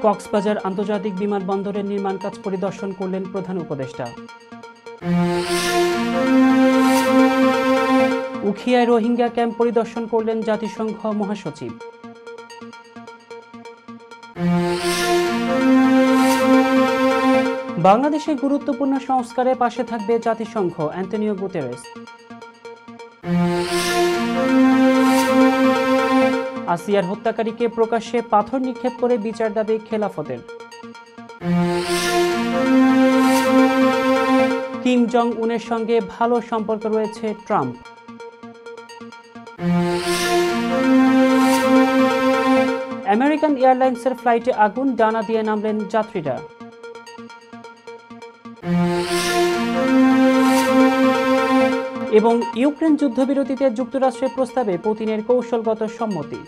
কক্সবাজার আন্তর্জাতিক বিমানবন্দরের নির্মাণ কাজ পরিদর্শন করলেন প্রধান উপদেষ্টা। উখিয়ায় রোহিঙ্গা ক্যাম্প পরিদর্শন করলেন জাতিসংঘ মহাসচিব। বাংলাদেশের গুরুত্বপূর্ণ সংস্কারের পাশে থাকবে জাতিসংঘ, অ্যান্টনিও গুতেরেস। আসিয়ার হত্যাকারীকে প্রকাশ্যে পাথর নিক্ষেপ করে বিচার দাবি খেলাফতের। কিম জং উনের সঙ্গে ভালো সম্পর্ক রয়েছে ট্রাম্প। আমেরিকান এয়ারলাইন্সের ফ্লাইটে আগুন, ডানা দিয়ে নামলেন যাত্রীরা। এবং ইউক্রেন যুদ্ধবিরতিতে যুক্তরাষ্ট্রের প্রস্তাবে পুতিনের কৌশলগত সম্মতি।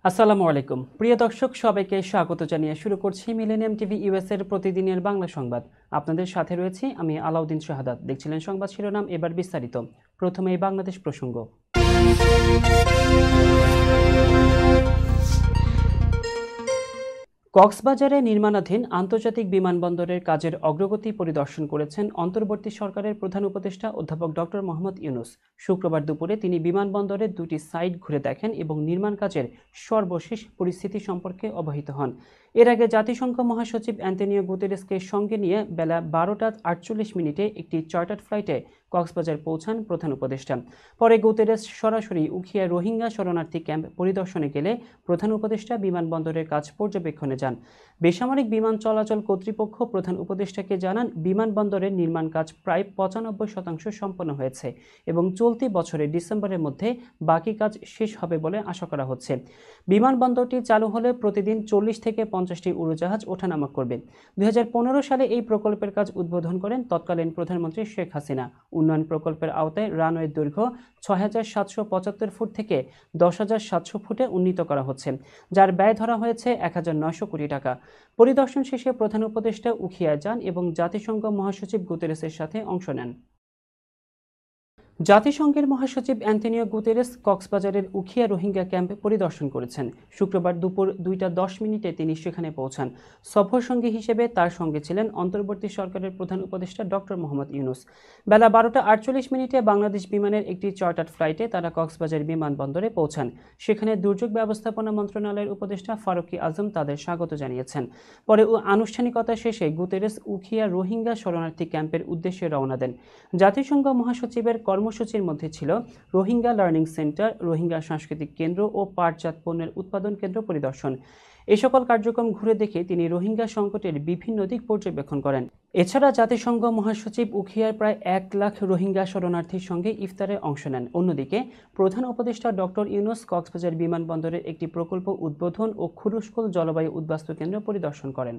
আসসালামু আলাইকুম প্রিয় দর্শক, সবাইকে স্বাগত জানিয়ে শুরু করছি মিলেনিয়াম টিভি ইউএস এর প্রতিদিনের বাংলা সংবাদ। আপনাদের সাথে রয়েছি আমি আলাউদ্দিন শাহাদাত। দেখছিলেন সংবাদ শিরোনাম, এবার বিস্তারিত। প্রথমেই বাংলাদেশ প্রসঙ্গ। কক্সবাজারে নির্মাণাধীন আন্তর্জাতিক বিমানবন্দরের কাজের অগ্রগতি পরিদর্শন করেছেন অন্তর্বর্তী সরকারের প্রধান উপদেষ্টা অধ্যাপক ডক্টর মোহাম্মদ ইউনূস। শুক্রবার দুপুরে তিনি বিমানবন্দরের দুটি সাইট ঘুরে দেখেন এবং নির্মাণ কাজের সর্বশেষ পরিস্থিতি সম্পর্কে অবহিত হন। এর আগে জাতিসংঘ মহাসচিব অ্যান্টনিও গুতেরেসকে সঙ্গে নিয়ে বেলা 12:48 একটি চার্টার্ড ফ্লাইটে কক্সবাজার পৌঁছান প্রধান উপদেষ্টা। পরে গুতেরেস সরাসরি উখিয়া রোহিঙ্গা শরণার্থী ক্যাম্প পরিদর্শনে গেলে প্রধান উপদেষ্টা বিমানবন্দরের কাজ পর্যবেক্ষণে যান। বেসামরিক বিমান চলাচল কর্তৃপক্ষ প্রধান উপদেষ্টাকে জানান, বিমানবন্দরের নির্মাণ কাজ প্রায় 95% সম্পন্ন হয়েছে এবং চলতি বছরের ডিসেম্বরের মধ্যে বাকি কাজ শেষ হবে বলে আশা করা হচ্ছে। বিমানবন্দরটি চালু হলে প্রতিদিন 40 থেকে 50টি উড়োজাহাজ ওঠানামা করবে। 2015 সালে এই প্রকল্পের কাজ উদ্বোধন করেন তৎকালীন প্রধানমন্ত্রী শেখ হাসিনা। উন্নয়ন প্রকল্পের আওতায় রানওয়ের দৈর্ঘ্য 6,775 ফুট থেকে 10,700 ফুটে উন্নীত করা হচ্ছে, যার ব্যয় ধরা হয়েছে 1,900 কোটি টাকা। পরিদর্শন শেষে প্রধান উপদেষ্টা উখিয়ায় যান এবং জাতিসংঘ মহাসচিব গুতেরেসের সাথে অংশ নেন। জাতিসংঘের মহাসচিব অ্যান্টনিও গুতেরেস কক্সবাজারের উখিয়া রোহিঙ্গা ক্যাম্প পরিদর্শন করেছেন। শুক্রবার দুপুর 2:10 তিনি সেখানে পৌঁছান। সফর সঙ্গী হিসেবে তার সঙ্গে ছিলেন অন্তর্বর্তী সরকারের প্রধান উপদেষ্টা ডক্টর মোহাম্মদ ইউনূস। বেলা 12:48 বাংলাদেশ বিমানের একটি চার্টার্ড ফ্লাইটে তারা কক্সবাজার বিমানবন্দরে পৌঁছান। সেখানে দুর্যোগ ব্যবস্থাপনা মন্ত্রণালয়ের উপদেষ্টা ফারুকী আজম তাদের স্বাগত জানিয়েছেন। পরে আনুষ্ঠানিকতা শেষে গুতেরেস উখিয়া রোহিঙ্গা শরণার্থী ক্যাম্পের উদ্দেশ্যে রওনা দেন। জাতিসংঘ মহাসচিবের কর্মসূচির মধ্যে ছিল রোহিঙ্গা লার্নিং সেন্টার, রোহিঙ্গা সাংস্কৃতিক কেন্দ্র ও পাটজাত পণ্যের উৎপাদন কেন্দ্র পরিদর্শন। এই সকল কার্যক্রম ঘুরে দেখে তিনি রোহিঙ্গা সংকটের বিভিন্ন দিক পর্যবেক্ষণ করেন। এছাড়া জাতিসংঘ মহাসচিব উখিয়ার প্রায় 1 লাখ রোহিঙ্গা শরণার্থীর সঙ্গে ইফতারে অংশ নেন। অন্যদিকে প্রধান উপদেষ্টা ডক্টর ইউনূস কক্সবাজার বিমানবন্দরের একটি প্রকল্প উদ্বোধন ও খুরুশকুল জলবায়ু উদ্বাস্তু কেন্দ্র পরিদর্শন করেন।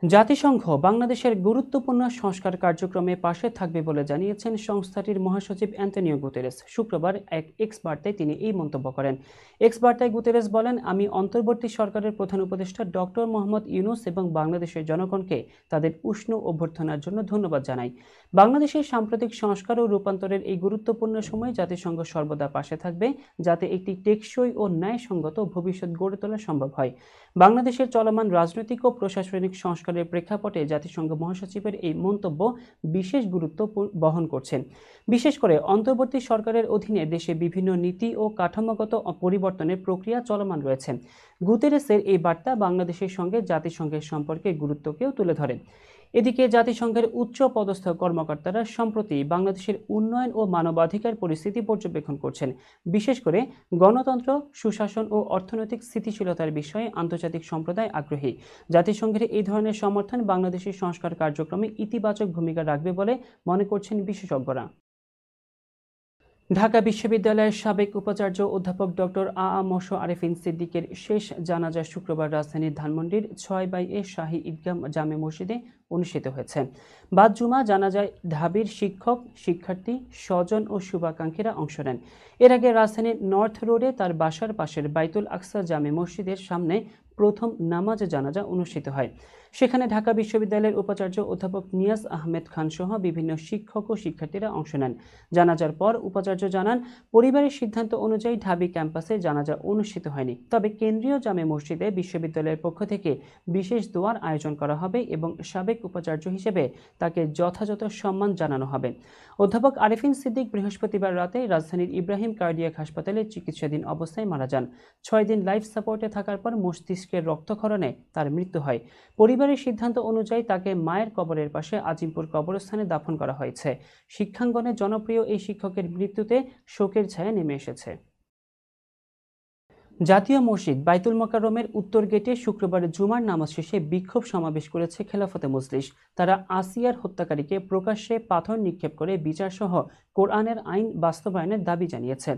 জাতিসংঘ বাংলাদেশের গুরুত্বপূর্ণ সংস্কার কার্যক্রমে পাশে থাকবে বলে জানিয়েছেন সংস্থাটির মহাসচিব অ্যান্টনিও গুতেরেস। শুক্রবার এক এক্স বার্তায় তিনি এই মন্তব্য করেন। এক্স বার্তায় গুতেরেস বলেন, আমি অন্তর্বর্তী সরকারের প্রধান উপদেষ্টা ডক্টর মোহাম্মদ ইউনূস এবং বাংলাদেশের জনগণকে তাদের উষ্ণ অভ্যর্থনার জন্য ধন্যবাদ জানাই। বাংলাদেশের সাম্প্রতিক সংস্কার ও রূপান্তরের এই গুরুত্বপূর্ণ সময় জাতিসংঘ সর্বদা পাশে থাকবে, যাতে একটি টেকসই ও ন্যায়সঙ্গত ভবিষ্যৎ গড়ে তোলা সম্ভব হয়। বাংলাদেশের চলমান রাজনৈতিক ও প্রশাসনিক সংস্কারের প্রেক্ষাপটে জাতিসংঘ মহাসচিবের এই মন্তব্য বিশেষ গুরুত্ব বহন করছে। বিশেষ করে অন্তর্বর্তী সরকারের অধীনে দেশে বিভিন্ন নীতি ও কাঠামোগত পরিবর্তনের প্রক্রিয়া চলমান রয়েছে। গুতেরেসের এই বার্তা বাংলাদেশের সঙ্গে জাতিসংঘের সম্পর্কের গুরুত্বকেও তুলে ধরে। এদিকে জাতিসংঘের উচ্চ পদস্থ কর্মকর্তারা সম্প্রতি বাংলাদেশের উন্নয়ন ও মানবাধিকার পরিস্থিতি পর্যবেক্ষণ করছেন। বিশেষ করে গণতন্ত্র, সুশাসন ও অর্থনৈতিক স্থিতিশীলতার বিষয়ে আন্তর্জাতিক সম্প্রদায় আগ্রহী। জাতিসংঘের এই ধরনের সমর্থন বাংলাদেশের সংস্কার কার্যক্রমে ইতিবাচক ভূমিকা রাখবে বলে মনে করছেন বিশেষজ্ঞরা। ঢাকা বিশ্ববিদ্যালয়ের সাবেক উপাচার্য অধ্যাপক ডক্টর আ.ম.আরেফিন সিদ্দিকের শেষ জানাজা শুক্রবার রাজধানীর ধানমন্ডির 6/A শাহী ঈদগাহ জামে মসজিদে অনুষ্ঠিত হয়েছে। বাদ জুমা জানাজায় ঢাবির শিক্ষক, শিক্ষার্থী, স্বজন ও শুভাকাঙ্ক্ষীরা অংশ নেন। এর আগে রাজধানীর নর্থ রোডে তার বাসার পাশের বাইতুল আকসা জামে মসজিদের সামনে প্রথম নামাজ জানাজা অনুষ্ঠিত হয়। সেখানে ঢাকা বিশ্ববিদ্যালয়ের উপাচার্য অধ্যাপক নিয়াজ আহমেদ খান সহ বিভিন্ন শিক্ষক ও শিক্ষার্থীরা অংশ নেন। জানাজার পর উপাচার্য জানান, পরিবারের সিদ্ধান্ত অনুযায়ী ঢাবি ক্যাম্পাসে জানাজা অনুষ্ঠিত হয়নি, তবে কেন্দ্রীয় জামে মসজিদে বিশ্ববিদ্যালয়ের পক্ষ থেকে বিশেষ দোয়ার আয়োজন করা হবে এবং সাবেক উপাচার্য হিসেবে তাকে যথাযথ সম্মান জানানো হবে। অধ্যাপক আরেফিন সিদ্দিক বৃহস্পতিবার রাতে রাজধানীর ইব্রাহিম কার্ডিয়াক হাসপাতালে চিকিৎসাধীন অবস্থায় মারা যান। 6 দিন লাইফ সাপোর্টে থাকার পর মস্তিষ্কের রক্তক্ষরণে তার মৃত্যু হয়। পরিবারের সিদ্ধান্ত অনুযায়ী তাকে মায়ের কবরের পাশে আজিমপুর কবরস্থানে দাফন করা হয়েছে। শিক্ষাঙ্গনে জনপ্রিয় এই শিক্ষকের মৃত্যুতে শোকের ছায়া নেমে এসেছে। জাতীয় মসজিদ বাইতুল মোকাররমের উত্তর গেটে শুক্রবার জুমার নামাজ শেষে বিক্ষোভ সমাবেশ করেছে খেলাফতে মজলিস। তারা আসিয়ার হত্যাকারীকে প্রকাশ্যে পাথর নিক্ষেপ করে বিচারসহ কোরআনের আইন বাস্তবায়নের দাবি জানিয়েছে।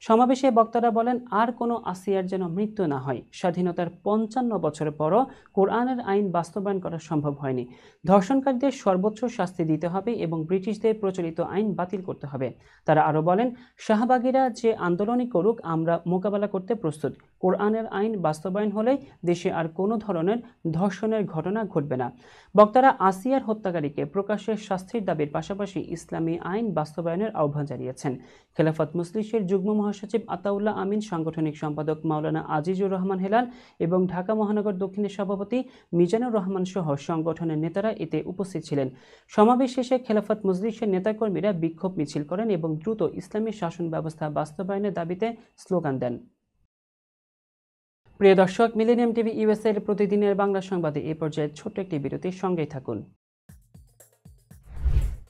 সমাবেশে বক্তারা বলেন, আর কোনো আসিয়ার যেন মৃত্যু না হয়। স্বাধীনতার 55 বছর পরও কোরআনের আইন বাস্তবায়ন করা সম্ভব হয়নি। ধর্ষণকারীদের সর্বোচ্চ শাস্তি দিতে হবে এবং ব্রিটিশদের প্রচলিত আইন বাতিল করতে হবে। তারা আরও বলেন, শাহবাগীরা যে আন্দোলনই করুক, আমরা মোকাবেলা করতে প্রস্তুত। কোরআনের আইন বাস্তবায়ন হলে দেশে আর কোনো ধরনের ধর্ষণের ঘটনা ঘটবে না। বক্তারা আসিয়ার হত্যাকারীকে প্রকাশ্যে শাস্তির দাবির পাশাপাশি ইসলামী আইন বাস্তবায়নের আহ্বান জানিয়েছেন। খেলাফত মজলিসের যুগ্ম মহাসচিব আতাউল্লাহ আমিন, সাংগঠনিক সম্পাদক মাওলানা আজিজুর রহমান হেলাল এবং ঢাকা মহানগর দক্ষিণের সভাপতি মিজানুর রহমান সহ সংগঠনের নেতারা এতে উপস্থিত ছিলেন। সমাবেশ শেষে খেলাফত মজলিসের নেতাকর্মীরা বিক্ষোভ মিছিল করেন এবং দ্রুত ইসলামী শাসন ব্যবস্থা বাস্তবায়নের দাবিতে স্লোগান দেন। প্রিয় দর্শক, মিলেনিয়াম টিভি ইউএসএ এর প্রতিদিনের বাংলা সংবাদে এই পর্যায়ে ছোট্ট একটি বিরতির সঙ্গেই থাকুন।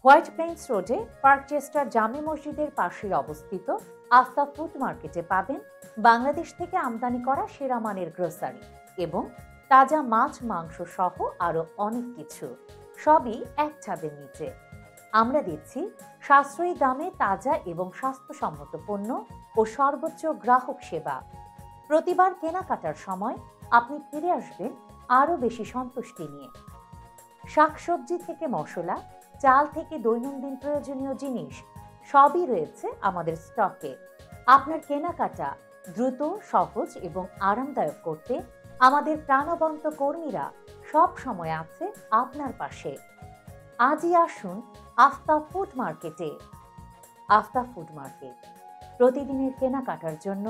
হোয়াইট প্লেন্স রোডে পার্কচেস্টার জামে মসজিদের পাশে অবস্থিত আফতাব ফুড মার্কেটে পাবেন বাংলাদেশ থেকে আমদানি করা সেরা মানের গ্রোসারি এবং তাজা মাছ, মাংস সহ আরো অনেক কিছু, সবই এক ছাদের নিচে। আমরা দিচ্ছি সাশ্রয়ী দামে তাজা এবং স্বাস্থ্যসম্মত পণ্য ও সর্বোচ্চ গ্রাহক সেবা। প্রতিবার কেনাকাটার সময় আপনি ফিরে আসবেন আরো বেশি সন্তুষ্টি নিয়ে। শাকসবজি থেকে মশলা, চাল থেকে দৈনন্দিন প্রয়োজনীয় জিনিস সবই রয়েছে আমাদের স্টকে। আপনার কেনাকাটা দ্রুত, সহজ এবং আরামদায়ক করতে আমাদের প্রাণবন্ত কর্মীরা সব সময় আছে আপনার পাশে। আজই আসুন আফতাব ফুড মার্কেটে। আফতাব ফুড মার্কেট, প্রতিদিনের কেনাকাটার জন্য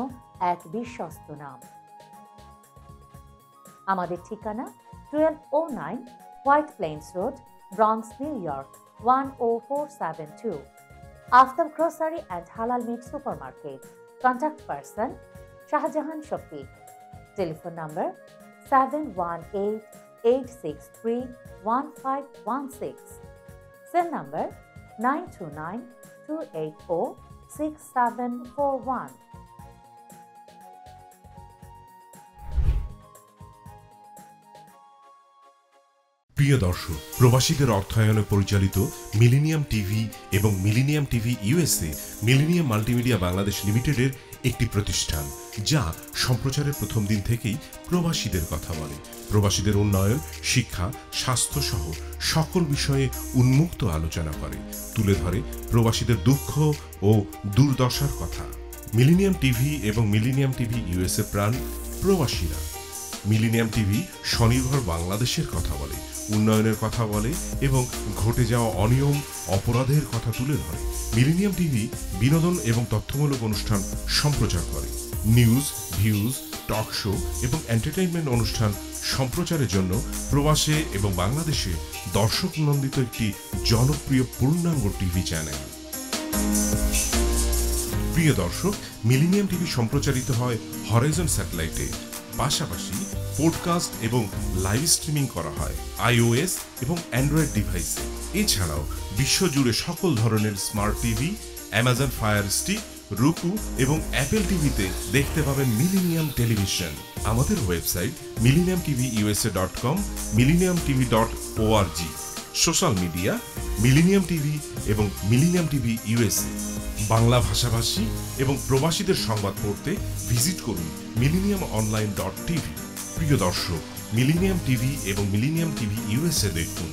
এক বিশ্বস্ত নাম। আমাদের ঠিকানা 1209 White Plains road, Bronx, New York 10472। Aftab grocery and halal meat supermarket. Contact person Shahjahan Shafiq. Telephone number 7188631516। Cell number 9292846741। প্রিয় দর্শক, প্রবাসীদের অর্থায়নে পরিচালিত মিলেনিয়াম টিভি এবং millennium TV USA millennium multimedia Bangladesh লিমিটেডের একটি প্রতিষ্ঠান, যা সম্প্রচারের প্রথম দিন থেকেই প্রবাসীদের কথা বলে। প্রবাসীদের উন্নয়ন, শিক্ষা, স্বাস্থ্য সহ সকল বিষয়ে উন্মুক্ত আলোচনা করে, তুলে ধরে প্রবাসীদের দুঃখ ও দুর্দশার কথা। মিলেনিয়াম টিভি এবং মিলেনিয়াম টিভি ইউএসএ প্রাণ প্রবাসীরা। মিলেনিয়াম টিভি স্বনির্ভর বাংলাদেশের কথা বলে, উন্নয়নের কথা বলে এবং ঘটে যাওয়া অনিয়ম, অপরাধের কথা তুলে ধরে। মিলেনিয়াম টিভি বিনোদন এবং তথ্যমূলক অনুষ্ঠান সম্প্রচার করে। নিউজ, ভিউজ, টক শো এবং এন্টারটেইনমেন্ট অনুষ্ঠান সম্প্রচারের জন্য প্রবাসে এবং বাংলাদেশে দর্শক নন্দিত একটি জনপ্রিয় পূর্ণাঙ্গ টিভি চ্যানেল। প্রিয় দর্শক, মিলেনিয়াম টিভি সম্প্রচারিত হয় হরাইজন স্যাটেলাইটে, পাশাপাশি পডকাস্ট এবং লাইভ স্ট্রিমিং করা হয় iOS এবং অ্যান্ড্রয়েড ডিভাইসে। এছাড়াও বিশ্বজুড়ে সকল ধরনের smart TV, Amazon fire stick, রুকু এবং অ্যাপেল টিভিতে দেখতে পাবেন মিলেনিয়াম টেলিভিশন। আমাদের website millenniumtvusa.com, millenniumtv.org। Social media millennium TV এবং মিলেনিয়াম টিভি ইউএসএ। বাংলা ভাষাভাষী এবং প্রবাসীদের সংবাদ পড়তে ভিজিট করুন millenniumonline.tv। প্রিয় দর্শক, মিলেনিয়াম টিভি এবং মিলেনিয়াম টিভি ইউএসএ দেখুন।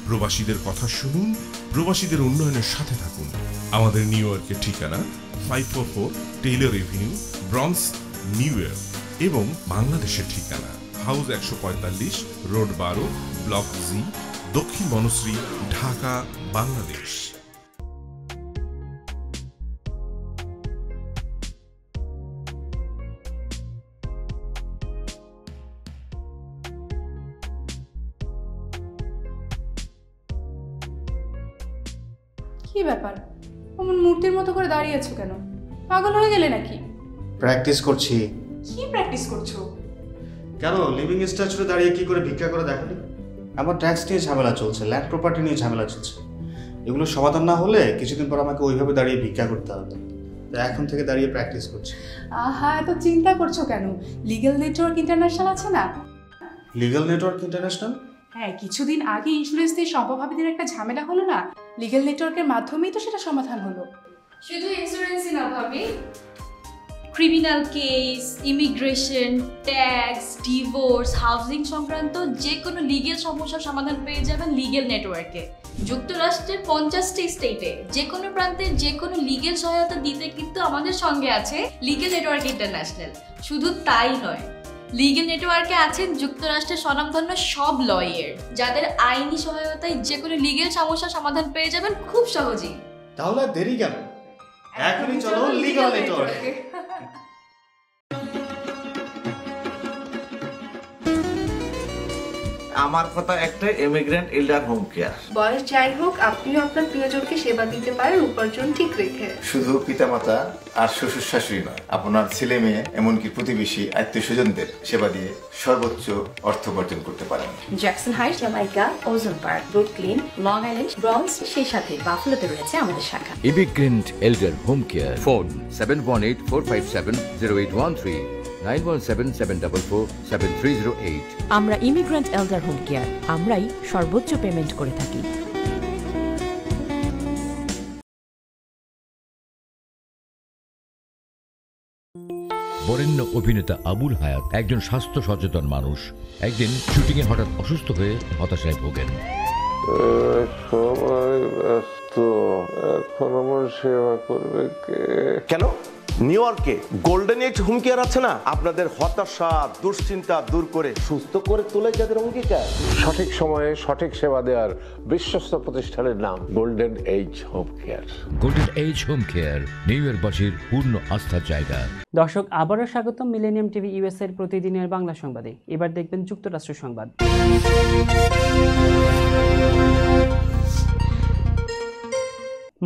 প্রবাসীদের কথা শুনুন, প্রবাসীদের উন্নয়নের সাথে থাকুন। আমাদের নিউ ইয়র্কের ঠিকানা 544 Taylor Avenue, Bronx, New York. এবং বাংলাদেশের ঠিকানা হাউস 145, রোড 12, ব্লক জি, দক্ষিণ বনশ্রী, ঢাকা, বাংলাদেশ। কি ব্যাপার, অমন মূর্তির মতো করে দাঁড়িয়ে আছো কেন? পাগল হয়ে গেলে নাকি? প্র্যাকটিস করছি। কি প্র্যাকটিস করছো? কেন লিভিং স্ট্যাচুরে দাঁড়িয়ে কি করে ভিক্ষা করে দেখালি? আমার ট্যাক্স নিয়ে ঝামেলা চলছে, ল্যান্ড প্রপার্টি নিয়ে ঝামেলা চলছে। এগুলো সমাধান না হলে কিছুদিন পর আমাকে ওইভাবে দাঁড়িয়ে ভিক্ষা করতে হবে। তাই এখন থেকে দাঁড়িয়ে প্র্যাকটিস করছি। আহা, এত চিন্তা করছো কেন? লিগ্যাল নেটওয়ার্ক ইন্টারন্যাশনাল আছে না? Legal network international? হ্যাঁ, কিছুদিন আগে ইন্স্যুরেন্স দিয়ে সম্পভাবীদের একটা ঝামেলা হলো না, লিগ্যাল নেটওয়ার্কের মাধ্যমেই তো সেটা সমাধান হলো। শুধু ইন্স্যুরেন্সই না ভাবি, criminal case, immigration, tax, divorce, housing সংক্রান্ত যে কোনো লিগেল সমস্যার সমাধান পেয়ে যাবেন লিগেল নেটওয়ার্কে। যুক্তরাষ্ট্রের 50টি স্টেটে যে কোনো প্রান্তে যে কোনো লিগেল সহায়তা দিতে কিন্তু আমাদের সঙ্গে আছে লিগেল নেটওয়ার্ক ইন্টারন্যাশনাল। শুধু তাই নয়, লিগেল নেটওয়ার্কে আছেন যুক্তরাষ্ট্রের স্বনামধন্য সব লয়ার, যাদের আইনি সহায়তায় যে কোনো লিগেল সমস্যার সমাধান পেয়ে যাবেন খুব সহজেই। তাহলে দেরি কেন? এখনই চলো লিগ্যাল নেটওয়ার্কে। আমার কথা একটা, ইমিগ্রেন্ট এল্ডার হোম কেয়ার। বয়স যাই হোক, আপনিও আপনার প্রিয়জনকে সেবা দিতে পারেন উপার্জন ঠিক রেখে। শুধু পিতামাতা আর শ্বশুর শাশুড়ি নয়, আপনার ছেলে মেয়ে এমনকি প্রতিবেশী আত্মীয় স্বজনদের সেবা দিয়ে সর্বোচ্চ অর্থ উপার্জন করতে পারেন। জ্যাকসন হাইটস, জামাইকা, ওজন park, Brooklyn, long island, Bronx, সেই সাথে বাফলোতে রয়েছে আমাদের শাখা। Immigrant এল্ডার home care. ফোন 7184570813, 9177447308। আমরা ইমিগ্রেন্ট এল্ডার হোম কেয়ার, আমরাই সর্বোচ্চ পেমেন্ট করে থাকি। বরেণ্য অভিনেতা আবুল হায়াত একজন স্বাস্থ্য সচেতন মানুষ। একদিন শুটিংয়ে হঠাৎ অসুস্থ হয়ে হতাশায় ভোগেন। সবাই ব্যস্ত, এখন আমার সেবা করবে কে? কেন? নিউ ইয়র্কে গোল্ডেন এজ হোম কেয়ার আছে না, আপনাদের হতাশা দুশ্চিন্তা দূর করে সুস্থ করে তোলে যাদের অঙ্গীকার। সঠিক সময়ে সঠিক সেবা দেওয়ার বিশ্বস্ত প্রতিষ্ঠানের নাম golden age home care. Golden age home care New ইয়র্কবাসীর পূর্ণ আস্থার জায়গা। দর্শক, আবারও স্বাগতম মিলেনিয়াম টিভি ইউএস এর প্রতিদিনের বাংলা সংবাদে। এবার দেখবেন যুক্তরাষ্ট্র সংবাদ।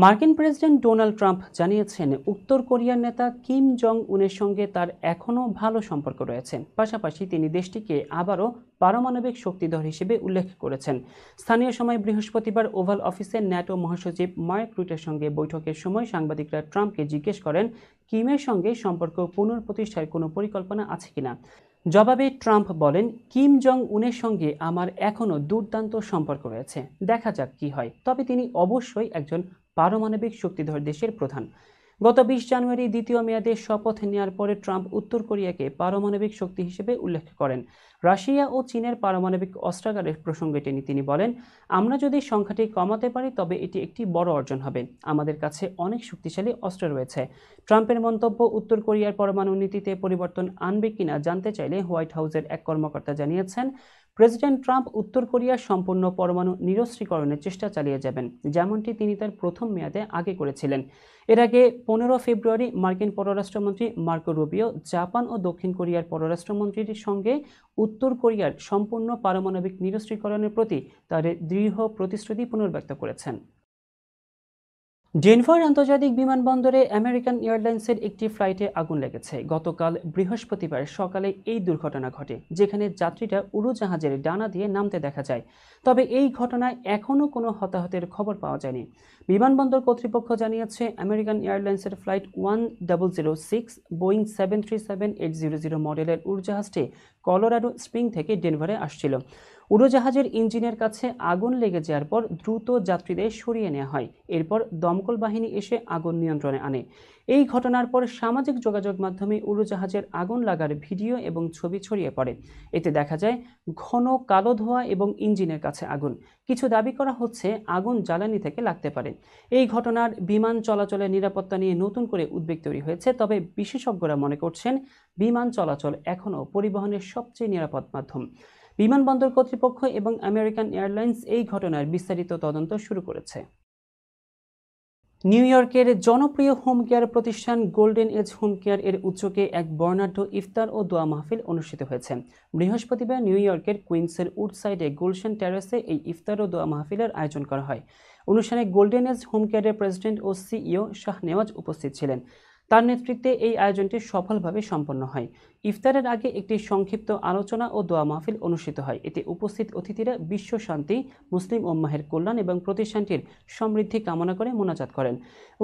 মার্কিন প্রেসিডেন্ট ডোনাল্ড ট্রাম্প জানিয়েছেন উত্তর কোরিয়ার নেতা কিম জং উনের সঙ্গে তার এখনও ভালো সম্পর্ক রয়েছে। পাশাপাশি তিনি দেশটিকে আবারও পারমাণবিক শক্তিধর হিসেবে উল্লেখ করেছেন। স্থানীয় সময় বৃহস্পতিবার ওভাল অফিসে ন্যাটো মহাসচিব মার্ক রুটের সঙ্গে বৈঠকের সময় সাংবাদিকরা ট্রাম্পকে জিজ্ঞেস করেন কিমের সঙ্গে সম্পর্ক পুনঃপ্রতিষ্ঠার কোনো পরিকল্পনা আছে কিনা। জবাবে ট্রাম্প বলেন, কিম জং উনের সঙ্গে আমার এখনও দুর্দান্ত সম্পর্ক রয়েছে, দেখা যাক কি হয়, তবে তিনি অবশ্যই একজন পারমাণবিক শক্তিধর দেশের প্রধান। গত 20 জানুয়ারি দ্বিতীয় মেয়াদে শপথ নেওয়ার পরে ট্রাম্প উত্তর কোরিয়াকে পারমাণবিক শক্তি হিসেবে উল্লেখ করেন। রাশিয়া ও চীনের পারমাণবিক অস্ত্রাগারের প্রসঙ্গে তিনি বলেন, আমরা যদি সংখ্যাটি কমাতে পারি তবে এটি একটি বড় অর্জন হবে। আমাদের কাছে অনেক শক্তিশালী অস্ত্র রয়েছে। ট্রাম্পের মন্তব্য উত্তর কোরিয়ার পরমাণু নীতিতে পরিবর্তন আনবে কিনা জানতে চাইলে হোয়াইট হাউসের এক কর্মকর্তা জানিয়েছেন, প্রেসিডেন্ট ট্রাম্প উত্তর কোরিয়ার সম্পূর্ণ পরমাণু নিরস্ত্রীকরণের চেষ্টা চালিয়ে যাবেন, যেমনটি তিনি তার প্রথম মেয়াদে আগে করেছিলেন। এর আগে 15 ফেব্রুয়ারি মার্কিন পররাষ্ট্রমন্ত্রী মার্কো রুবিও জাপান ও দক্ষিণ কোরিয়ার পররাষ্ট্রমন্ত্রীর সঙ্গে উত্তর কোরিয়ার সম্পূর্ণ পারমাণবিক নিরস্ত্রীকরণের প্রতি তার দৃঢ় প্রতিশ্রুতি পুনর্ব্যক্ত করেছেন। ডেনভার আন্তর্জাতিক বিমানবন্দরে আমেরিকান এয়ারলাইন্সের একটি ফ্লাইটে আগুন লেগেছে। গতকাল বৃহস্পতিবার সকালে এই দুর্ঘটনা ঘটে, যেখানে যাত্রীরা উড়োজাহাজের ডানা দিয়ে নামতে দেখা যায়। তবে এই ঘটনায় এখনও কোনো হতাহতের খবর পাওয়া যায়নি। বিমানবন্দর কর্তৃপক্ষ জানিয়েছে, আমেরিকান এয়ারলাইন্সের ফ্লাইট 1006 বোয়িং 737-800 মডেলের উড়োজাহাজটি কলোরাডো স্প্রিং থেকে ডেনভারে আসছিল। উড়োজাহাজের ইঞ্জিনের কাছে আগুন লেগে যাওয়ার পর দ্রুত যাত্রীদের সরিয়ে নেওয়া হয়। এরপর দমকল বাহিনী এসে আগুন নিয়ন্ত্রণে আনে। এই ঘটনার পর সামাজিক যোগাযোগ মাধ্যমে উড়োজাহাজের আগুন লাগার ভিডিও এবং ছবি ছড়িয়ে পড়ে। এতে দেখা যায় ঘন কালো ধোঁয়া এবং ইঞ্জিনের কাছে আগুন। কিছু দাবি করা হচ্ছে আগুন জ্বালানি থেকে লাগতে পারে। এই ঘটনার বিমান চলাচলের নিরাপত্তা নিয়ে নতুন করে উদ্বেগ তৈরি হয়েছে। তবে বিশেষজ্ঞরা মনে করছেন বিমান চলাচল এখনও পরিবহনের সবচেয়ে নিরাপদ মাধ্যম। বিমানবন্দর কর্তৃপক্ষ এবং আমেরিকান এয়ারলাইন্স এই ঘটনার বিস্তারিত তদন্ত শুরু করেছে। নিউ ইয়র্কের জনপ্রিয় হোম কেয়ার প্রতিষ্ঠান গোল্ডেন এজ হোম কেয়ার এর উদ্যোগে এক বর্ণাঢ্য ইফতার ও দোয়া মাহফিল অনুষ্ঠিত হয়েছে। বৃহস্পতিবার নিউ ইয়র্কের কুইন্সের উডসাইডে গুলশান টেরাসে এই ইফতার ও দোয়া মাহফিলের আয়োজন করা হয়। অনুষ্ঠানে গোল্ডেন এজ হোম কেয়ারের প্রেসিডেন্ট ও সিইও শাহনেওয়াজ উপস্থিত ছিলেন। তার নেতৃত্বে এই আয়োজনটি সফলভাবে সম্পন্ন হয়। ইফতারের আগে একটি সংক্ষিপ্ত আলোচনা ও দোয়া মাহফিল অনুষ্ঠিত হয়। এতে উপস্থিত অতিথিরা বিশ্ব শান্তি, মুসলিম উম্মাহের কল্যাণ এবং প্রতিষ্ঠানটির সমৃদ্ধি কামনা করে মোনাজাত করেন।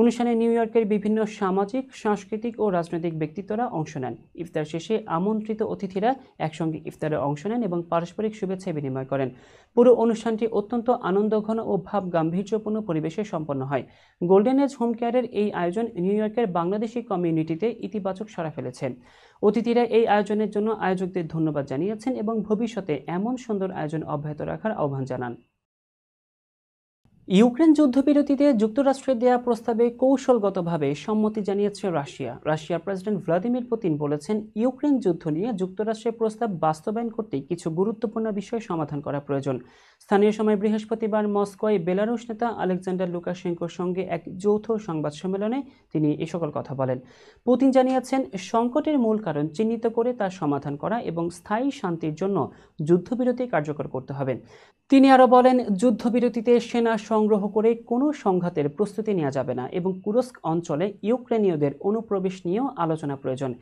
অনুষ্ঠানে নিউ ইয়র্কের বিভিন্ন সামাজিক, সাংস্কৃতিক ও রাজনৈতিক ব্যক্তিত্বরা অংশ নেন। ইফতার শেষে আমন্ত্রিত অতিথিরা একসঙ্গে ইফতারে অংশ নেন এবং পারস্পরিক শুভেচ্ছা বিনিময় করেন। পুরো অনুষ্ঠানটি অত্যন্ত আনন্দঘন ও ভাব গাম্ভীর্যপূর্ণ পরিবেশে সম্পন্ন হয়। গোল্ডেন এজ হোম কেয়ারের এই আয়োজন নিউ ইয়র্কের বাংলাদেশি কমিউনিটিতে ইতিবাচক সাড়া ফেলেছে। অতিথিরা এই আয়োজনের জন্য আয়োজকদের ধন্যবাদ জানিয়েছেন এবং ভবিষ্যতে এমন সুন্দর আয়োজন অব্যাহত রাখার আহ্বান জানান। ইউক্রেন যুদ্ধবিরতিতে যুক্তরাষ্ট্রের দেয়া প্রস্তাবে কৌশলগতভাবে সম্মতি জানিয়েছে রাশিয়া। রাশিয়ার প্রেসিডেন্ট ভ্লাদিমির পুতিন বলেছেন, ইউক্রেন যুদ্ধ নিয়ে যুক্তরাষ্ট্রের প্রস্তাব বাস্তবায়ন করতে কিছু গুরুত্বপূর্ণ বিষয় সমাধান করা প্রয়োজন। স্থানীয় সময় বৃহস্পতিবার মস্কোয় বেলারুশ নেতা আলেকজান্ডার লুকাশেঙ্কোর সঙ্গে এক যৌথ সংবাদ সম্মেলনে তিনি এ সকল কথা বলেন। পুতিন জানিয়েছেন, সংকটের মূল কারণ চিহ্নিত করে তার সমাধান করা এবং স্থায়ী শান্তির জন্য যুদ্ধবিরতি কার্যকর করতে হবে। তিনি আরও বলেন, যুদ্ধবিরতিতে সেনা সংগ্রহ করে কোনো সংঘাতের প্রস্তুতি নেওয়া যাবে না এবং কুরস্ক অঞ্চলে ইউক্রেনীয়দের অনুপ্রবেশ নিয়েও আলোচনা প্রয়োজন।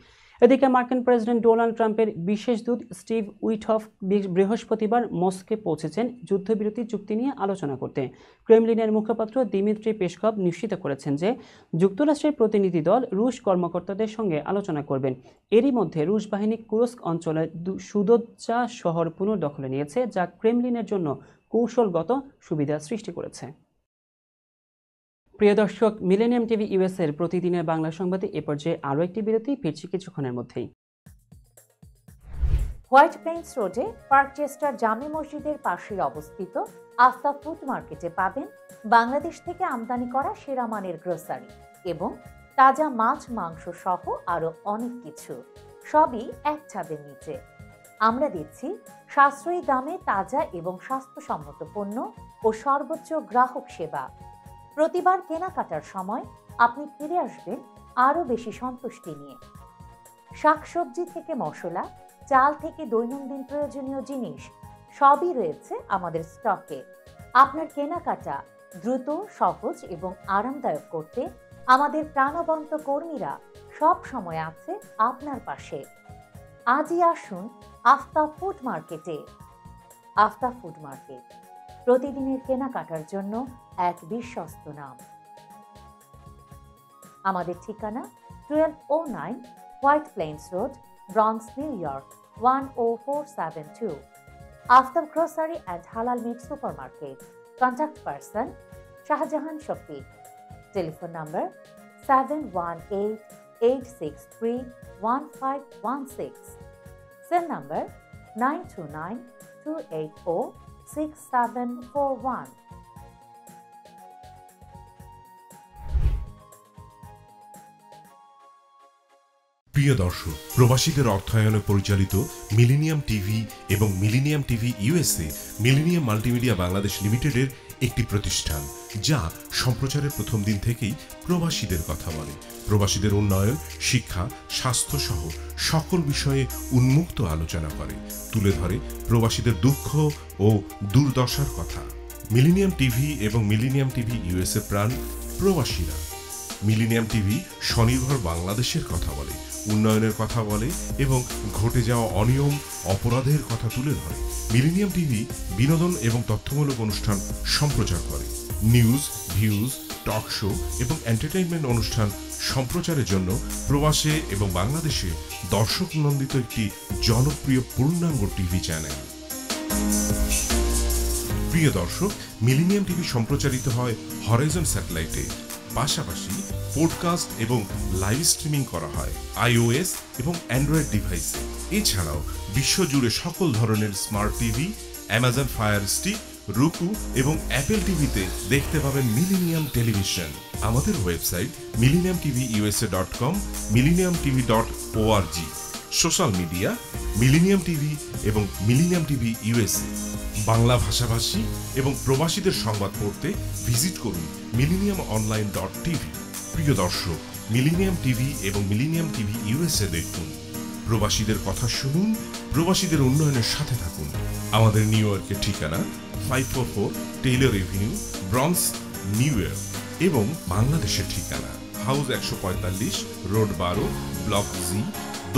এদিকে মার্কিন প্রেসিডেন্ট ডোনাল্ড ট্রাম্পের বিশেষ দূত স্টিভ উইটহফ বৃহস্পতিবার মস্কোয় পৌঁছেছেন যুদ্ধবিরতি চুক্তি নিয়ে আলোচনা করতে। ক্রেমলিনের মুখপাত্র দিমিত্রি পেসকভ নিশ্চিত করেছেন যে যুক্তরাষ্ট্রের প্রতিনিধি দল রুশ কর্মকর্তাদের সঙ্গে আলোচনা করবেন। এরই মধ্যে রুশ বাহিনী কুরস্ক অঞ্চলের সুদোচ্চা শহর পুনর্দখলে নিয়েছে, যা ক্রেমলিনের জন্য কৌশলগত সুবিধা সৃষ্টি করেছে। প্রিয় দর্শক, মিলেনিয়াম টিভি ইউএস এর প্রতিদিনের বাংলা সংবাদে এ পর্যায়ে আরও একটি বিরতি, ফিরছি কিছুক্ষণের মধ্যেই। হোয়াইট প্লেন্স রোডে পার্কচেস্টার জামে মসজিদের পাশে অবস্থিত আফতা ফুড মার্কেটে পাবেন বাংলাদেশ থেকে আমদানি করা সেরা মানের গ্রোসারি এবং তাজা মাছ, মাংস সহ আরো অনেক কিছু, সবই এক ছাদের নিচে। আমরা দিচ্ছি সাশ্রয়ী দামে তাজা এবং স্বাস্থ্যসম্মত পণ্য ও সর্বোচ্চ গ্রাহক সেবা। প্রতিবার কেনাকাটার সময় আপনি ফিরে আসবেন আরও বেশি সন্তুষ্টি নিয়ে। শাকসবজি থেকে মশলা, চাল থেকে দৈনন্দিন প্রয়োজনীয় জিনিস সবই রয়েছে আমাদের স্টকে। আপনার কেনাকাটা দ্রুত, সহজ এবং আরামদায়ক করতে আমাদের প্রাণবন্ত কর্মীরা সব সময় আছে আপনার পাশে। আজই আসুন আফতা ফুড মার্কেটে। আফতা ফুড মার্কেট, প্রতিদিনের কেনাকাটার জন্য এক বিশ্বস্ত নাম। আমাদের ঠিকানা 1209 White Plains road, Bronx, New York 10472। Aftab grocery and halal meat supermarket. Contact person Shahjahan Shafiq. Telephone number 7188631516। Cell number 9292846741। প্রিয় দর্শক, প্রবাসীদের অর্থায়নে পরিচালিত মিলেনিয়াম টিভি এবং millennium TV USA millennium multimedia Bangladesh লিমিটেডের একটি প্রতিষ্ঠান, যা সম্প্রচারের প্রথম দিন থেকেই প্রবাসীদের কথা বলে। প্রবাসীদের উন্নয়ন, শিক্ষা, স্বাস্থ্য সহ সকল বিষয়ে উন্মুক্ত আলোচনা করে, তুলে ধরে প্রবাসীদের দুঃখ ও দুর্দশার কথা। মিলেনিয়াম টিভি এবং মিলেনিয়াম টিভি ইউএসএ প্রাণ প্রবাসীরা। মিলেনিয়াম টিভি স্বনির্ভর বাংলাদেশের কথা বলে, উন্নয়নের কথা বলে এবং ঘটে যাওয়া অনিয়ম, অপরাধের কথা তুলে ধরে। মিলেনিয়াম টিভি বিনোদন এবং তথ্যমূলক অনুষ্ঠান সম্প্রচার করে। নিউজ, ভিউজ, টক শো এবং এন্টারটেইনমেন্ট অনুষ্ঠান সম্প্রচারের জন্য প্রবাসে এবং বাংলাদেশে দর্শক নন্দিত একটি জনপ্রিয় পূর্ণাঙ্গ টিভি চ্যানেল। প্রিয় দর্শক, মিলিনিয়াম টিভি সম্প্রচারিত হয় হরাইজন স্যাটেলাইটে। পাশাপাশি পডকাস্ট এবং লাইভ স্ট্রিমিং করা হয় iOS এবং অ্যান্ড্রয়েড ডিভাইসে। এছাড়াও বিশ্বজুড়ে সকল ধরনের smart TV, Amazon fire stick, রুকু এবং অ্যাপেল টিভিতে দেখতে পাবেন মিলিনিয়াম টেলিভিশন। আমাদের website millenniumtvusa.com, millenniumtv.org। Social media millennium TV এবং মিলিনিয়াম টিভি ইউএসএ। বাংলা ভাষাভাষী এবং প্রবাসীদের সংবাদ পড়তে ভিজিট করুন millenniumonline.tv। প্রিয় দর্শক, মিলিনিয়াম টিভি এবং মিলিনিয়াম টিভি ইউএসএ দেখুন। প্রবাসীদের কথা শুনুন, প্রবাসীদের উন্নয়নের সাথে থাকুন। আমাদের নিউ ইয়র্কের ঠিকানা 544 Taylor Avenue, bronze, new York এবং বাংলাদেশের ঠিকানা হাউস 145, রোড 12, ব্লক জি,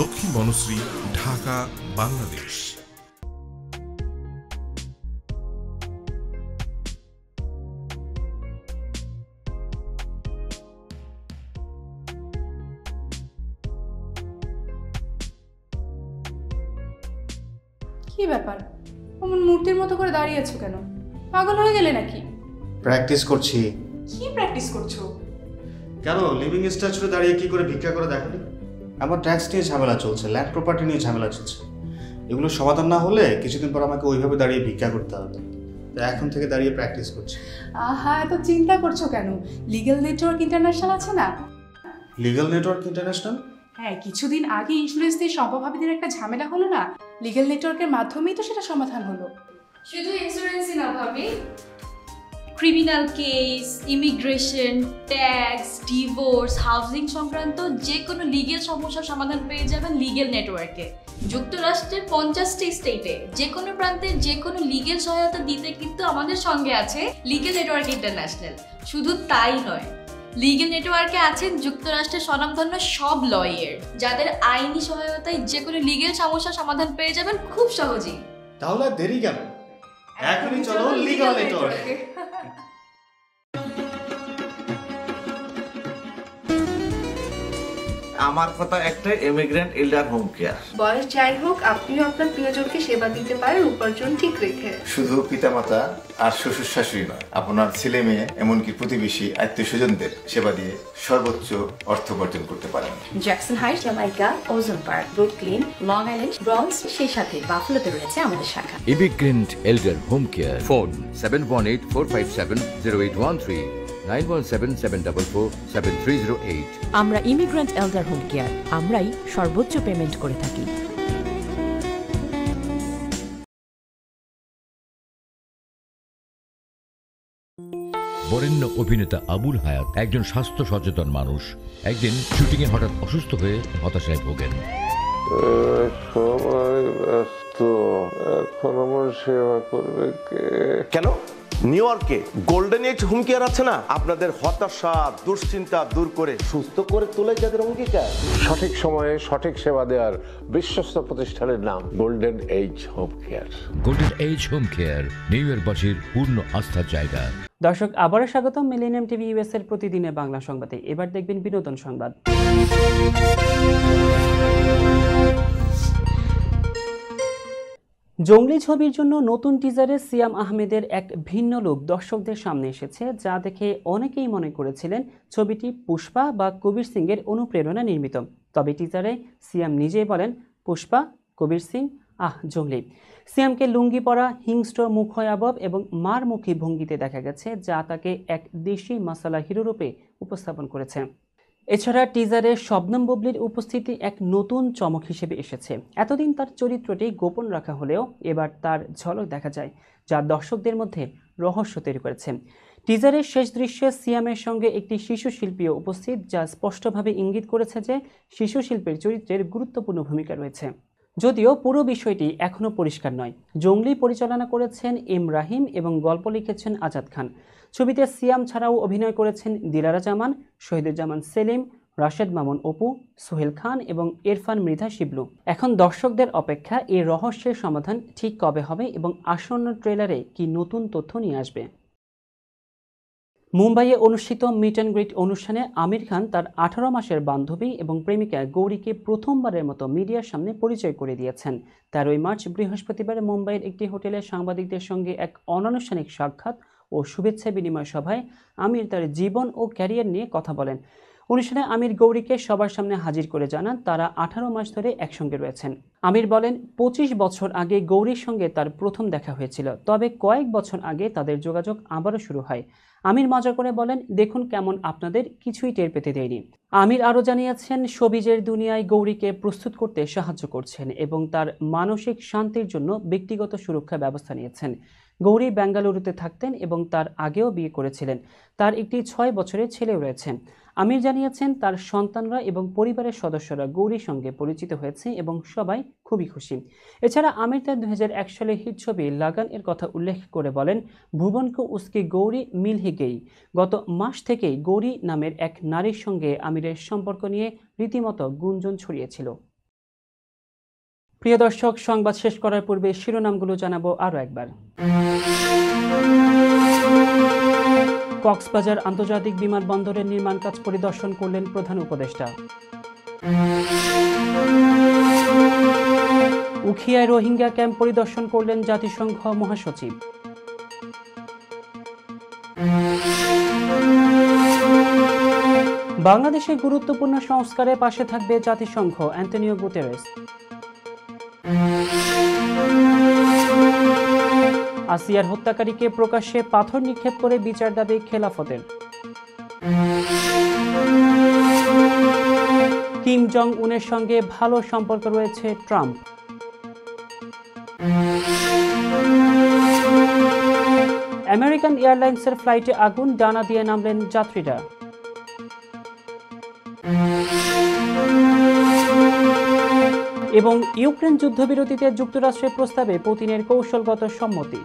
দক্ষিণ বনশ্রী, ঢাকা, বাংলাদেশ। কি ব্যাপার, অমন মূর্তির মতো করে দাঁড়িয়ে আছো কেন? পাগল হয়ে গেলে নাকি? প্র্যাকটিস করছি। কি প্র্যাকটিস করছো? কেন লিভিং স্ট্যাচুরে দাঁড়িয়ে কি করে ভিক্ষা করে দেখালি? আমার ট্যাক্স নিয়ে ঝামেলা চলছে, ল্যান্ড প্রপার্টি নিয়ে ঝামেলা চলছে। এগুলো সমাধান না হলে কিছুদিন পর আমাকে ওইভাবে দাঁড়িয়ে ভিক্ষা করতে হবে। তাই এখন থেকে দাঁড়িয়ে প্র্যাকটিস করছি। আহা, এত চিন্তা করছো কেন? লিগ্যাল নেটওয়ার্ক ইন্টারন্যাশনাল আছে না? Legal network international? হ্যাঁ, কিছুদিন আগে ইন্স্যুরেন্স দিয়ে সম্পভাবীদের একটা ঝামেলা হলো না, লিগ্যাল নেটওয়ার্কের মাধ্যমেই তো সেটা সমাধান হলো। শুধু ইন্স্যুরেন্সই না ভাবি, criminal case, immigration, tax, divorce, housing সংক্রান্ত যে কোনো লিগ্যাল সমস্যার সমাধান পেয়ে যাবেন লিগ্যাল নেটওয়ার্কে। যুক্তরাষ্ট্রের 50টি স্টেটে যে কোনো প্রান্তে যে কোনো লিগ্যাল সহায়তা দিতে কিন্তু আমাদের সঙ্গে আছে লিগ্যাল নেটওয়ার্ক ইন্টারন্যাশনাল। শুধু তাই নয়, লিগ্যাল নেটওয়ার্কে আছেন যুক্তরাষ্ট্রের স্বনামধন্য সব লয়ার, যাদের আইনি সহায়তায় যে কোনো লিগ্যাল সমস্যার সমাধান পেয়ে যাবেন খুব সহজেই। তাহলে দেরি কেন? এখনই চলো লিগ্যাল নেটওয়ার্কে। আমার কথা একটাই, ইমিগ্রেন্ট এল্ডার হোম কেয়ার। বয়স যাই হোক, আপনিও আপনার প্রিয়জনকে সেবা দিতে পারেন উপার্জন ঠিক রেখে। শুধু পিতামাতা আর শ্বশুর শাশুড়ি নয়, আপনার ছেলে মেয়ে এমনকি প্রতিবেশী আত্মীয় স্বজনদের সেবা দিয়ে সর্বোচ্চ অর্থ উপার্জন করতে পারেন। জ্যাকসন হাইটস, জামাইকা, ওজন park, Brooklyn, long island, bronze, সেই সাথে বাফলোতে রয়েছে আমাদের শাখা। Immigrant এল্ডার home care. ফোন 7184570813, 9177447308। আমরা ইমিগ্রেন্ট এল্ডার হোম কেয়ার, আমরাই সর্বোচ্চ পেমেন্ট করে থাকি। বরেণ্য অভিনেতা আবুল হায়াত একজন স্বাস্থ্য সচেতন মানুষ। একদিন শুটিংয়ে হঠাৎ অসুস্থ হয়ে হতাশায় ভোগেন। সবাই ব্যস্ত, এখন আমার সেবা করবে কে? কেন নিউ ইয়র্কে গোল্ডেন এইজ হোম কেয়ার আছে না? আপনাদের হতাশা দুশ্চিন্তা দূর করে সুস্থ করে তোলে যাদের অঙ্গীকার। সঠিক সময়ে সঠিক সেবা দেওয়ার বিশ্বস্ত প্রতিষ্ঠানের নাম golden age home care. Golden age home care New ইয়র্কবাসীর পূর্ণ আস্থার জায়গা। দর্শক, আবারও স্বাগতম মিলেনিয়াম টিভি ইউএস এর প্রতিদিনের বাংলা সংবাদে। এবার দেখবেন বিনোদন সংবাদ। জঙ্গলি ছবির জন্য নতুন টিজারে সিয়াম আহমেদের এক ভিন্ন লুক দর্শকদের সামনে এসেছে, যা দেখে অনেকেই মনে করেছিলেন ছবিটি পুষ্পা বা কবির সিং এর অনুপ্রেরণা নির্মিত। তবে টিজারে সিয়াম নিজেই বলেন, পুষ্পা, কবির সিং, জঙ্গলি। সিয়ামকে লুঙ্গি পরা, হিংস্র, মুখয়াবব এবং মারমুখী ভঙ্গিতে দেখা গেছে, যা তাকে এক দেশি মাসালা হিরো রূপে উপস্থাপন করেছে। এছাড়া টিজারে শবনম বুবলির উপস্থিতি এক নতুন চমক হিসেবে এসেছে। এতদিন তার চরিত্রটি গোপন রাখা হলেও এবার তার ঝলক দেখা যায়, যা দর্শকদের মধ্যে রহস্য তৈরি করেছে। টিজারের শেষ দৃশ্যে সিয়ামের সঙ্গে একটি শিশু শিল্পীও উপস্থিত, যা স্পষ্টভাবে ইঙ্গিত করেছে যে শিশু শিল্পীর চরিত্রের গুরুত্বপূর্ণ ভূমিকা রয়েছে। যদিও পুরো বিষয়টি এখনও পরিষ্কার নয়। জঙ্গলি পরিচালনা করেছেন এম রাহিম এবং গল্প লিখেছেন আজাদ খান। ছবিতে সিয়াম ছাড়াও অভিনয় করেছেন দিলারা জামান, শহীদুজ্জামান সেলিম, রাশেদ মামুন অপু, সোহেল খান এবং ইরফান মৃধা শিবলু। এখন দর্শকদের অপেক্ষা এই রহস্যের সমাধান ঠিক কবে হবে এবং আসন্ন ট্রেলারে কি নতুন তথ্য নিয়ে আসবে। মুম্বাইয়ে অনুষ্ঠিত মিট অ্যান্ড গ্রিট অনুষ্ঠানে আমির খান তার 18 মাসের বান্ধবী এবং প্রেমিকা গৌরীকে প্রথমবারের মতো মিডিয়ার সামনে পরিচয় করে দিয়েছেন। 13 মার্চ বৃহস্পতিবার মুম্বাইয়ের একটি হোটেলে সাংবাদিকদের সঙ্গে এক অনানুষ্ঠানিক সাক্ষাৎ ও শুভেচ্ছা বিনিময় সভায় আমির তার জীবন ও ক্যারিয়ার নিয়ে কথা বলেন। অনুষ্ঠানে আমির গৌরীকে সবার সামনে হাজির করে জানান তারা 18 মাস ধরে একসঙ্গে রয়েছেন। আমির বলেন 25 বছর আগে গৌরীর সঙ্গে তার প্রথম দেখা হয়েছিল, তবে কয়েক বছর আগে তাদের যোগাযোগ আবারও শুরু হয়। আমির মজা করে বলেন, দেখুন কেমন আপনাদের কিছুই টের পেতে দেয়নি। আমির আরও জানিয়েছেন শোবিজের দুনিয়ায় গৌরীকে প্রস্তুত করতে সাহায্য করছেন এবং তার মানসিক শান্তির জন্য ব্যক্তিগত সুরক্ষা ব্যবস্থা নিয়েছেন। গৌরী বেঙ্গালুরুতে থাকতেন এবং তার আগেও বিয়ে করেছিলেন। তার একটি 6 বছরের ছেলেও রয়েছে। আমির জানিয়েছেন তার সন্তানরা এবং পরিবারের সদস্যরা গৌরীর সঙ্গে পরিচিত হয়েছে এবং সবাই খুবই খুশি। এছাড়া আমির তার 2001 সালে হিট ছবি লাগান এর কথা উল্লেখ করে বলেন, ভুবন কো উসকি গৌরী মিল হি গেই। গত মাস থেকেই গৌরী নামের এক নারীর সঙ্গে আমিরের সম্পর্ক নিয়ে রীতিমতো গুঞ্জন ছড়িয়েছিল। প্রিয় দর্শক, সংবাদ শেষ করার পূর্বে শিরোনামগুলো জানাবো আরও একবার। কক্সবাজার আন্তর্জাতিক বিমানবন্দরের নির্মাণ কাজ পরিদর্শন করলেন প্রধান উপদেষ্টা। উখিয়ায় রোহিঙ্গা ক্যাম্প পরিদর্শন করলেন জাতিসংঘ মহাসচিব। বাংলাদেশে গুরুত্বপূর্ণ সংস্কারে পাশে থাকবে জাতিসংঘ, অ্যান্টনিও গুতেরেস। আসিয়ার হত্যাকারীকে প্রকাশ্যে পাথর নিক্ষেপ করে বিচার দাবি খেলাফতের। কিম জং উনের সঙ্গে ভালো সম্পর্ক রয়েছে ট্রাম্প। আমেরিকান এয়ারলাইন্সের ফ্লাইটে আগুন, ডানা দিয়ে নামলেন যাত্রীরা। এবং ইউক্রেন যুদ্ধবিরতিতে যুক্তরাষ্ট্রের প্রস্তাবে পুতিনের কৌশলগত সম্মতি।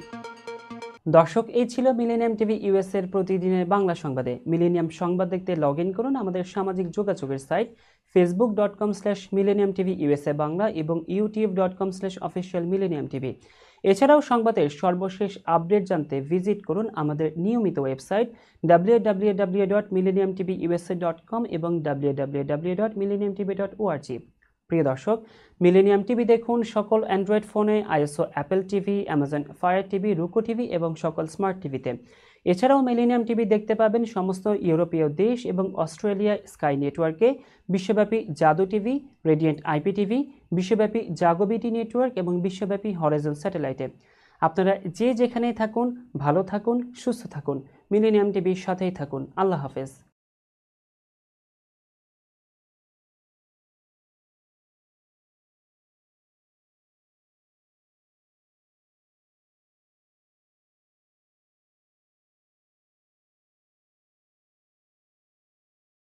দর্শক, এই ছিল মিলেনিয়াম টিভি ইউএস এর প্রতিদিনের বাংলা সংবাদে। মিলেনিয়াম সংবাদ দেখতে লগ ইন করুন আমাদের সামাজিক যোগাযোগের সাইট facebook.com/millenniumtvusa বাংলা এবং youtube.com/officialmillenniumtv। এছাড়াও সংবাদের সর্বশেষ আপডেট জানতে ভিজিট করুন আমাদের নিয়মিত ওয়েবসাইট www.millenniumtvusa.com এবং www.millenniumtv.org। প্রিয় দর্শক, মিলেনিয়াম টিভি দেখুন সকল অ্যান্ড্রয়েড ফোনে, iOS Apple TV, Amazon Fire TV, Roku TV এবং সকল স্মার্ট টিভিতে। এছাড়াও মিলেনিয়াম টিভি দেখতে পাবেন সমস্ত ইউরোপীয় দেশ এবং অস্ট্রেলিয়া স্কাই নেটওয়ার্কে, বিশ্বব্যাপী জাদু টিভি, রেডিয়েন্ট আইপি টিভি, বিশ্বব্যাপী জাগোবিটি নেটওয়ার্ক এবং বিশ্বব্যাপী হরাইজন স্যাটেলাইটে। আপনারা যে যেখানেই থাকুন, ভালো থাকুন, সুস্থ থাকুন, মিলেনিয়াম টিভির সাথেই থাকুন। আল্লাহ হাফেজ।